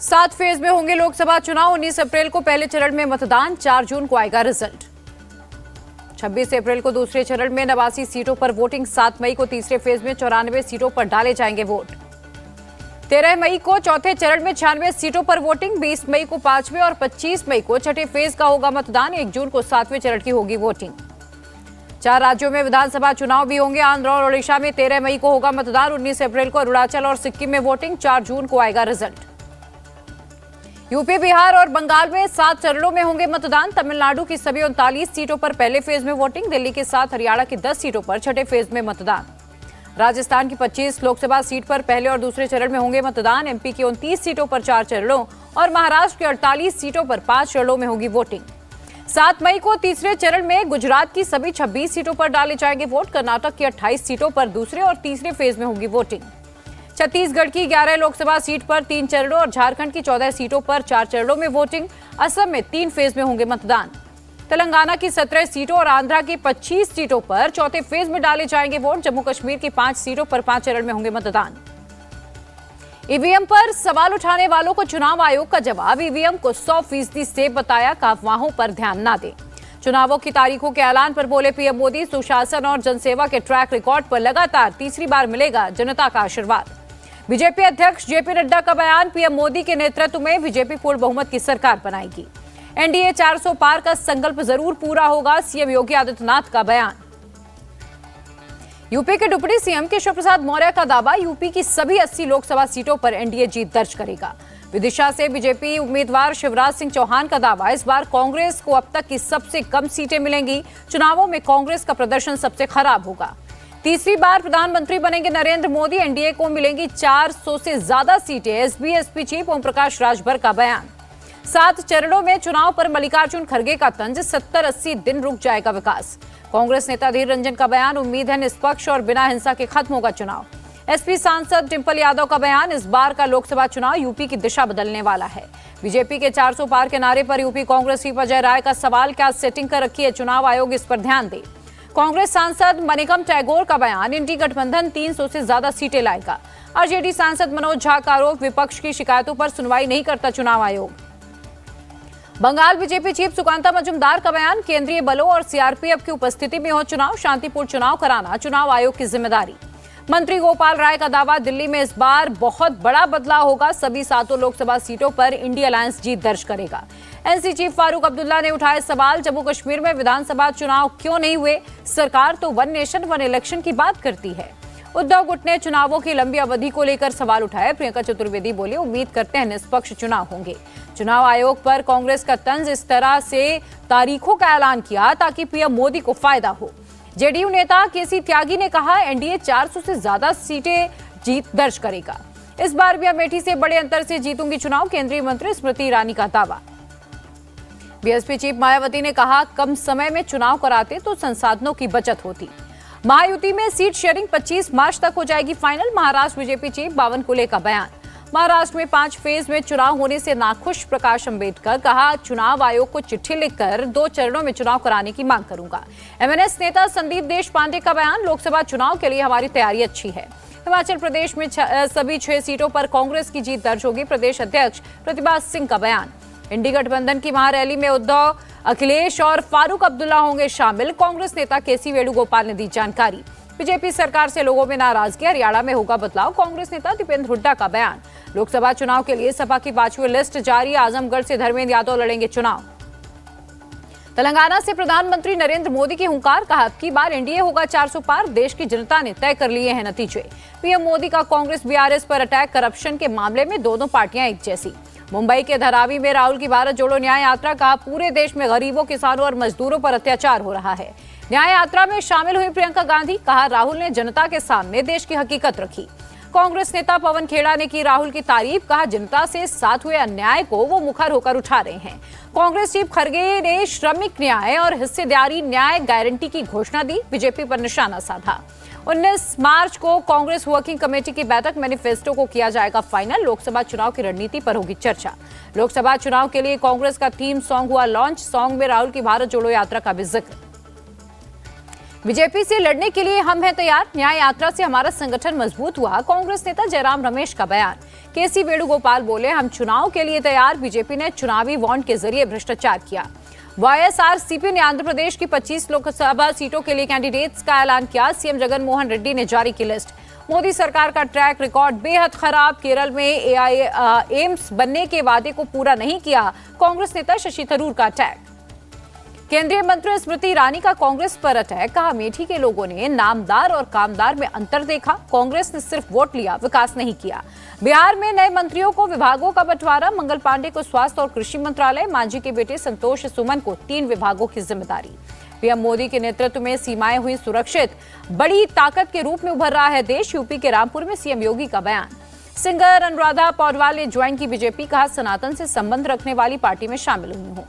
7 phase में होंगे लोकसभा चुनाव। 19 अप्रैल को पहले चरण में मतदान, 4 जून को आएगा रिजल्ट। 26 अप्रैल को दूसरे चरण में 89 सीटों पर वोटिंग। 7 मई को तीसरे फेज में 94 सीटों पर डाले जाएंगे वोट। 13 मई को चौथे चरण में 96 सीटों पर वोटिंग। 20 मई को 5वें और 25 मई को छठे फेज का होगा मतदान। 1 जून को 7वें चरण की होगी वोटिंग। 4 राज्यों में विधानसभा चुनाव भी होंगे। आंध्र और ओडिशा में 13 मई को होगा मतदान। 19 अप्रैल को अरुणाचल और सिक्किम में वोटिंग। 4 जून को आएगा रिजल्ट। यूपी, बिहार और बंगाल में 7 चरणों में होंगे मतदान। तमिलनाडु की सभी 39 सीटों पर पहले फेज में वोटिंग। दिल्ली के 7, हरियाणा की 10 सीटों पर छठे फेज में मतदान। राजस्थान की 25 लोकसभा सीट पर पहले और दूसरे चरण में होंगे मतदान। एमपी की 29 सीटों पर 4 चरणों और महाराष्ट्र की 48 सीटों पर 5 चरणों में होगी वोटिंग। 7 मई को तीसरे चरण में गुजरात की सभी 26 सीटों पर डाले जाएंगे वोट। कर्नाटक की 28 सीटों पर दूसरे और तीसरे फेज में होगी वोटिंग। छत्तीसगढ़ की 11 लोकसभा सीट पर 3 चरणों और झारखंड की 14 सीटों पर 4 चरणों में वोटिंग। असम में 3 फेज में होंगे मतदान। तेलंगाना की 17 सीटों और आंध्रा की 25 सीटों पर चौथे फेज में डाले जाएंगे वोट। जम्मू कश्मीर की 5 सीटों पर 5 चरण में होंगे मतदान। ईवीएम पर सवाल उठाने वालों को चुनाव आयोग का जवाब। ईवीएम को 100% सेफ बताया, अफवाहों पर ध्यान न दें। चुनावों की तारीखों के ऐलान पर बोले पीएम मोदी, सुशासन और जनसेवा के ट्रैक रिकॉर्ड पर लगातार तीसरी बार मिलेगा जनता का आशीर्वाद। बीजेपी अध्यक्ष जेपी नड्डा का बयान, पीएम मोदी के नेतृत्व में बीजेपी पूर्ण बहुमत की सरकार बनाएगी। एनडीए 400 पार का संकल्प जरूर पूरा होगा, सीएम योगी आदित्यनाथ का बयान। यूपी के डिप्टी सीएम केशव प्रसाद मौर्य का दावा, यूपी की सभी 80 लोकसभा सीटों पर एनडीए जीत दर्ज करेगा। विदिशा से बीजेपी उम्मीदवार शिवराज सिंह चौहान का दावा, इस बार कांग्रेस को अब तक की सबसे कम सीटें मिलेंगी। चुनावों में कांग्रेस का प्रदर्शन सबसे खराब होगा। तीसरी बार प्रधानमंत्री बनेंगे नरेंद्र मोदी, एनडीए को मिलेंगी 400 से ज्यादा सीटें। एसपी चीफ ओम प्रकाश राजभर का बयान। 7 चरणों में चुनाव पर मल्लिकार्जुन खड़गे का तंज, 70-80 दिन रुक जाएगा विकास। कांग्रेस नेता धीर रंजन का बयान, उम्मीद है निष्पक्ष और बिना हिंसा के खत्म होगा चुनाव। एसपी सांसद डिंपल यादव का बयान, इस बार का लोकसभा चुनाव यूपी की दिशा बदलने वाला है। बीजेपी के 400 पार के नारे पर यूपी कांग्रेस चीफ अजय राय का सवाल, क्या सेटिंग कर रखी है चुनाव आयोग, इस पर ध्यान दे। कांग्रेस सांसद मनिकम टैगोर का बयान, इंडी गठबंधन 300 से ज्यादा सीटें लाएगा। आरजेडी सांसद मनोज झा का आरोप, विपक्ष की शिकायतों पर सुनवाई नहीं करता चुनाव आयोग। बंगाल बीजेपी चीफ सुकांता मजूमदार का बयान, केंद्रीय बलों और सीआरपीएफ की उपस्थिति में हो चुनाव, शांतिपूर्ण चुनाव कराना चुनाव आयोग की जिम्मेदारी। मंत्री गोपाल राय का दावा, दिल्ली में इस बार बहुत बड़ा बदलाव होगा, सभी 7 लोकसभा सीटों पर इंडिया अलायंस जीत दर्ज करेगा। एनसी चीफ फारूक अब्दुल्ला ने उठाए सवाल, जम्मू कश्मीर में विधानसभा चुनाव क्यों नहीं हुए, सरकार तो वन नेशन वन इलेक्शन की बात करती है। उद्धव गुट ने चुनावों की लंबी अवधि को लेकर सवाल उठाए। प्रियंका चतुर्वेदी बोली, उम्मीद करते हैं निष्पक्ष चुनाव होंगे। चुनाव आयोग पर कांग्रेस का तंज, इस तरह से तारीखों का ऐलान किया ताकि पीएम मोदी को फायदा हो। जेडीयू नेता केसी त्यागी ने कहा, एनडीए 400 से ज्यादा सीटें जीत दर्ज करेगा। इस बार भी अमेठी से बड़े अंतर से जीतूंगी चुनाव, केंद्रीय मंत्री स्मृति ईरानी का दावा। बीएसपी चीफ मायावती ने कहा, कम समय में चुनाव कराते तो संसाधनों की बचत होती। महायुति में सीट शेयरिंग 25 मार्च तक हो जाएगी final. Maharashtra BJP chief Bawankule का बयान। महाराष्ट्र में 5 फेज में चुनाव होने से नाखुश प्रकाश अंबेडकर, कहा चुनाव आयोग को चिट्ठी लिखकर 2 चरणों में चुनाव कराने की मांग करूंगा। एमएनएस नेता संदीप देशपांडे का बयान, लोकसभा चुनाव के लिए हमारी तैयारी अच्छी है। हिमाचल प्रदेश में सभी 6 सीटों पर कांग्रेस की जीत दर्ज होगी। प्रदेश अध्यक्ष प्रतिभा सिंह का बयान। इंडी गठबंधन की महारैली में उद्धव, अखिलेश और फारूक अब्दुल्ला होंगे शामिल। कांग्रेस नेता केसी वेणुगोपाल ने दी जानकारी। बीजेपी सरकार से लोगों में नाराजगी, हरियाणा में होगा बदलाव। कांग्रेस नेता दीपेंद्र हुड्डा का बयान। लोकसभा चुनाव के लिए सपा की 5वीं लिस्ट जारी। आजमगढ़ से धर्मेंद्र यादव लड़ेंगे चुनाव। तेलंगाना से प्रधानमंत्री नरेंद्र मोदी की हुंकार, कहा अब की बार एनडीए होगा 400 पार, देश की जनता ने तय कर लिए हैं नतीजे। पीएम मोदी का कांग्रेस बीआरएस पर अटैक, करप्शन के मामले में दोनों पार्टियां एक जैसी। मुंबई के धारावी में राहुल की भारत जोड़ो न्याय यात्रा, कहा पूरे देश में गरीबों, किसानों और मजदूरों पर अत्याचार हो रहा है। न्याय यात्रा में शामिल हुई प्रियंका गांधी, कहा राहुल ने जनता के सामने देश की हकीकत रखी। कांग्रेस नेता पवन खेड़ा ने की राहुल की तारीफ, कहा जनता से साथ हुए अन्याय को वो मुखर होकर उठा रहे हैं। कांग्रेस चीफ खड़गे ने श्रमिक न्याय और हिस्सेदारी न्याय गारंटी की घोषणा दी, बीजेपी पर निशाना साधा। 19 मार्च को कांग्रेस वर्किंग कमेटी की बैठक, मैनिफेस्टो को किया जाएगा फाइनल। लोकसभा चुनाव की रणनीति पर होगी चर्चा। लोकसभा चुनाव के लिए कांग्रेस का थीम सॉन्ग हुआ लॉन्च, सॉन्ग में राहुल की भारत जोड़ो यात्रा का भी जिक्र। बीजेपी से लड़ने के लिए हम हैं तैयार, न्याय यात्रा से हमारा संगठन मजबूत हुआ। कांग्रेस नेता जयराम रमेश का बयान। केसी वेणुगोपाल बोले, हम चुनाव के लिए तैयार, बीजेपी ने चुनावी बॉन्ड के जरिए भ्रष्टाचार किया। वाईएसआरसीपी ने आंध्र प्रदेश की 25 लोकसभा सीटों के लिए कैंडिडेट्स का ऐलान किया। सीएम जगन मोहन रेड्डी ने जारी की लिस्ट। मोदी सरकार का ट्रैक रिकॉर्ड बेहद खराब, केरल में एम्स बनने के वादे को पूरा नहीं किया। कांग्रेस नेता शशि थरूर का अटैक। केंद्रीय मंत्री स्मृति ईरानी का कांग्रेस पर अटैक। कहा, अमेठी के लोगों ने नामदार और कामदार में अंतर देखा। कांग्रेस ने सिर्फ वोट लिया, विकास नहीं किया। बिहार में नए मंत्रियों को विभागों का बंटवारा। मंगल पांडे को स्वास्थ्य और कृषि मंत्रालय, मांझी के बेटे संतोष सुमन को 3 विभागों की जिम्मेदारी। पीएम मोदी के नेतृत्व में सीमाएं हुई सुरक्षित, बड़ी ताकत के रूप में उभर रहा है देश। यूपी के रामपुर में सीएम योगी का बयान। सिंगर अनुराधा पौडवाल ने ज्वाइन की बीजेपी। कहा, सनातन से संबंध रखने वाली पार्टी में शामिल हुई हूं।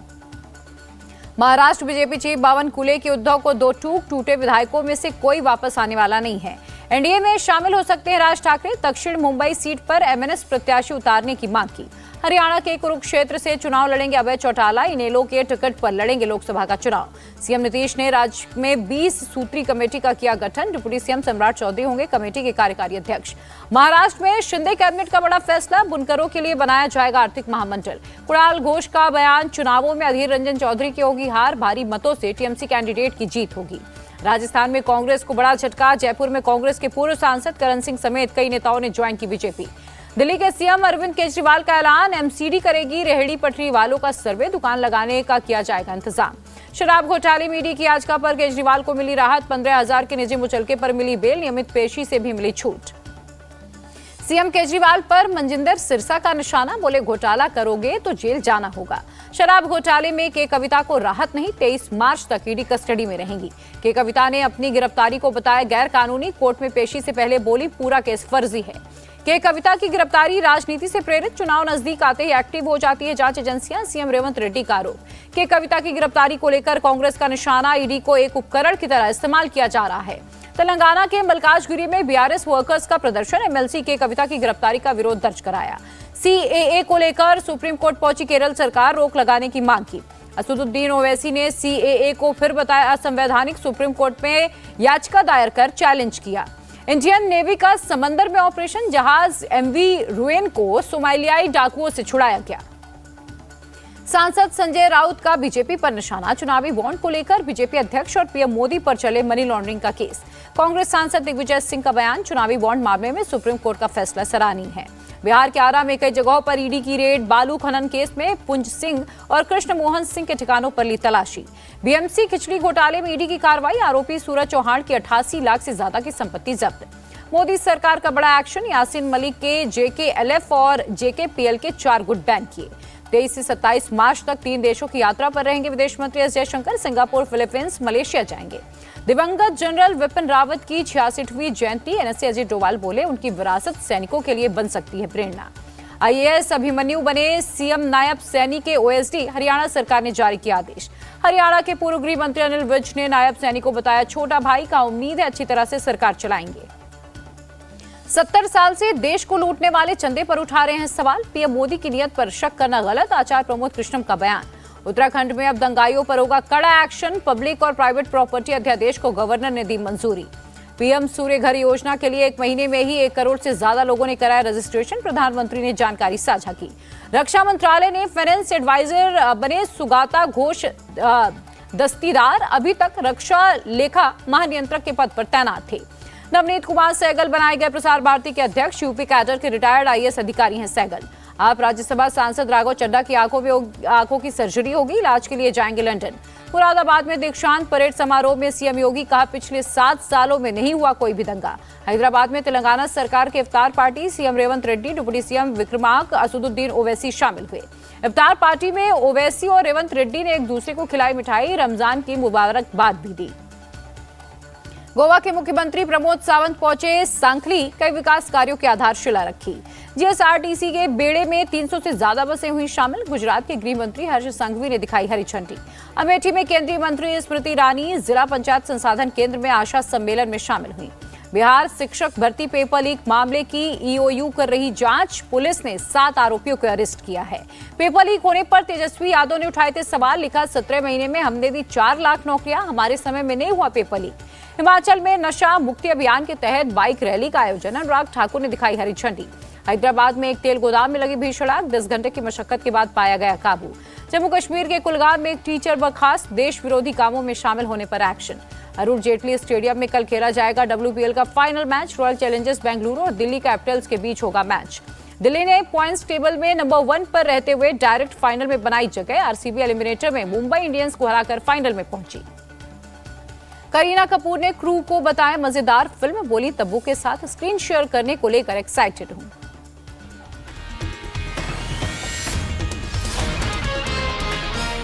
महाराष्ट्र बीजेपी चीफ बावनकुले के उद्धव को 2 टूटे विधायकों में से कोई वापस आने वाला नहीं है। एनडीए में शामिल हो सकते हैं राज ठाकरे। दक्षिण मुंबई सीट पर एमएनएस प्रत्याशी उतारने की मांग की। हरियाणा के कुरुक्षेत्र से चुनाव लड़ेंगे अभय चौटाला। इनेलो के टिकट पर लड़ेंगे लोकसभा का चुनाव। सीएम नीतीश ने राज्य में 20 सूत्री कमेटी का किया गठन। डिप्टी सीएम सम्राट चौधरी होंगे कमेटी के कार्यकारी अध्यक्ष। महाराष्ट्र में शिंदे कैबिनेट का बड़ा फैसला, बुनकरों के लिए बनाया जाएगा आर्थिक महामंडल। कुणाल घोष का बयान। चुनावों में अधीर रंजन चौधरी की होगी हार, भारी मतों से टीएमसी कैंडिडेट की जीत होगी। राजस्थान में कांग्रेस को बड़ा झटका। जयपुर में कांग्रेस के पूर्व सांसद करण सिंह समेत कई नेताओं ने ज्वाइन की बीजेपी। दिल्ली के सीएम अरविंद केजरीवाल का ऐलान। एमसीडी करेगी रेहड़ी पटरी वालों का सर्वे, दुकान लगाने का किया जाएगा इंतजाम। शराब घोटाले में ईडी की याचिका पर केजरीवाल को मिली राहत। 15,000 के निजी मुचलके पर मिली बेल, नियमित पेशी से भी मिली छूट। सीएम केजरीवाल पर मनजिंदर सिरसा का निशाना। बोले, घोटाला करोगे तो जेल जाना होगा। शराब घोटाले में के कविता को राहत नहीं, 23 मार्च तक ईडी कस्टडी में रहेंगी। के कविता ने अपनी गिरफ्तारी को बताया गैर कानूनी। कोर्ट में पेशी से पहले बोली, पूरा केस फर्जी है। के कविता की गिरफ्तारी राजनीति से प्रेरित। चुनाव नजदीक आते ही एक्टिव हो जाती है जांच एजेंसियां। सीएम रेवंत रेड्डी का आरोप। के कविता की गिरफ्तारी को लेकर कांग्रेस का निशाना। ईडी को एक उपकरण की तरह इस्तेमाल किया जा रहा है। तेलंगाना के मलकाजगिरी में बीआरएस वर्कर्स का प्रदर्शन। एमएलसी के कविता की गिरफ्तारी का विरोध दर्ज कराया। सीएए को लेकर सुप्रीम कोर्ट पहुंची केरल सरकार, रोक लगाने की मांग की। असदुद्दीन ओवैसी ने सीएए को फिर बताया असंवैधानिक। सुप्रीम कोर्ट में याचिका दायर कर चैलेंज किया। इंडियन नेवी का समंदर में ऑपरेशन। जहाज एमवी रुएन को सोमालियाई डाकुओं से छुड़ाया गया। सांसद संजय राउत का बीजेपी पर निशाना। चुनावी बॉन्ड को लेकर बीजेपी अध्यक्ष और पीएम मोदी पर चले मनी लॉन्ड्रिंग का केस। कांग्रेस सांसद दिग्विजय सिंह का बयान। चुनावी बॉन्ड मामले में सुप्रीम कोर्ट का फैसला सराहनीय है। बिहार के आरा में कई जगहों पर ईडी की रेड। बालू खनन केस में पुंज सिंह और कृष्ण मोहन सिंह के ठिकानों पर ली तलाशी। बीएमसी खिचड़ी घोटाले में ईडी की कार्रवाई। आरोपी सूरज चौहान की 88 लाख से ज्यादा की संपत्ति जब्त। मोदी सरकार का बड़ा एक्शन। यासीन मलिक के जेकेएलएफ और जेकेपीएल के 4 गुट बैन किए। 23 से 27 मार्च तक 3 देशों की यात्रा पर रहेंगे विदेश मंत्री S Jaishankar. Singapore, Philippines, Malaysia जाएंगे। दिवंगत जनरल विपिन रावत की 66वीं जयंती। एनएसए अजय डोभाल बोले, उनकी विरासत सैनिकों के लिए बन सकती है प्रेरणा। आईएएस अभिमन्यु बने सीएम नायब सैनी के ओएसडी। हरियाणा सरकार ने जारी किया आदेश। हरियाणा के पूर्व गृह मंत्री अनिल विज ने नायब सैनी को बताया छोटा भाई। का उम्मीद है अच्छी तरह से सरकार चलाएंगे। 70 साल से देश को लूटने वाले चंदे पर उठा रहे हैं सवाल। पीएम मोदी की नीयत पर शक करना गलत। आचार्य प्रमोद कृष्णम का बयान। उत्तराखंड में अब दंगाइयों पर होगा कड़ा एक्शन। पब्लिक और प्राइवेट प्रॉपर्टी अध्यादेश को गवर्नर ने दी मंजूरी। पीएम सूर्य घर योजना के लिए 1 महीने में ही 1 करोड़ से ज्यादा लोगों ने कराया रजिस्ट्रेशन। प्रधानमंत्री ने जानकारी साझा की। रक्षा मंत्रालय ने फाइनेंस एडवाइजर बने सुगाता घोष दस्तीदार। अभी तक रक्षा लेखा महानियंत्रक के पद पर तैनात थे। नवनीत कुमार सहगल बनाए गए प्रसार भारती के अध्यक्ष। यूपी कैडर के रिटायर्ड आईएएस अधिकारी हैं सहगल। आप राज्यसभा सांसद राघव चड्ढा की आंखों की सर्जरी होगी। इलाज के लिए जाएंगे लंदन। मुरादाबाद में दीक्षांत परेड समारोह में सीएम योगी। कहा, पिछले 7 सालों में नहीं हुआ कोई भी दंगा। हैदराबाद में तेलंगाना सरकार के इफ्तार party. CM Revanth Reddy, deputy CM Vikramarka, Asaduddin Owaisi शामिल हुए। इफ्तार पार्टी में ओवैसी और रेवंत रेड्डी ने एक दूसरे को खिलाई मिठाई। रमजान की मुबारकबाद भी दी। गोवा के मुख्यमंत्री प्रमोद सावंत पहुंचे सांखली। कई विकास कार्यों की आधारशिला रखी। जीएसआरटीसी के बेड़े में 300 से ज्यादा बसें हुई शामिल। गुजरात के गृह मंत्री हर्ष संघवी ने दिखाई हरी झंडी। अमेठी में केंद्रीय मंत्री स्मृति ईरानी जिला पंचायत संसाधन केंद्र में आशा सम्मेलन में शामिल हुई। बिहार शिक्षक भर्ती पेपर लीक मामले की ईओयू कर रही जांच। पुलिस ने 7 आरोपियों को अरेस्ट किया है। पेपर लीक होने पर तेजस्वी यादव ने उठाए थे सवाल। लिखा, 17 महीने में हमने दी 4 लाख नौकरियां, हमारे समय में नहीं हुआ पेपर लीक। हिमाचल में नशा मुक्ति अभियान के तहत बाइक रैली का आयोजन। अनुराग ठाकुर ने दिखाई हरी झंडी। हैदराबाद में एक तेल गोदाम में लगी भीषण आग, 10 घंटे की मशक्कत के बाद पाया गया काबू। जम्मू कश्मीर के कुलगाम में एक टीचर बर्खास्त, देश विरोधी कामों में शामिल होने पर एक्शन। अरुण जेटली स्टेडियम में कल खेला जाएगा WPL का final match. Royal Challengers Bengaluru और दिल्ली कैपिटल्स के बीच होगा मैच। दिल्ली ने पॉइंट्स टेबल में नंबर 1 पर रहते हुए डायरेक्ट फाइनल में बनाई जगह। आरसीबी एलिमिनेटर में मुंबई इंडियंस को हराकर फाइनल में पहुंची। करीना कपूर ने क्रू को बताया मजेदार फिल्म। बोली, तब्बू के साथ स्क्रीन शेयर करने को लेकर एक्साइटेड हूं।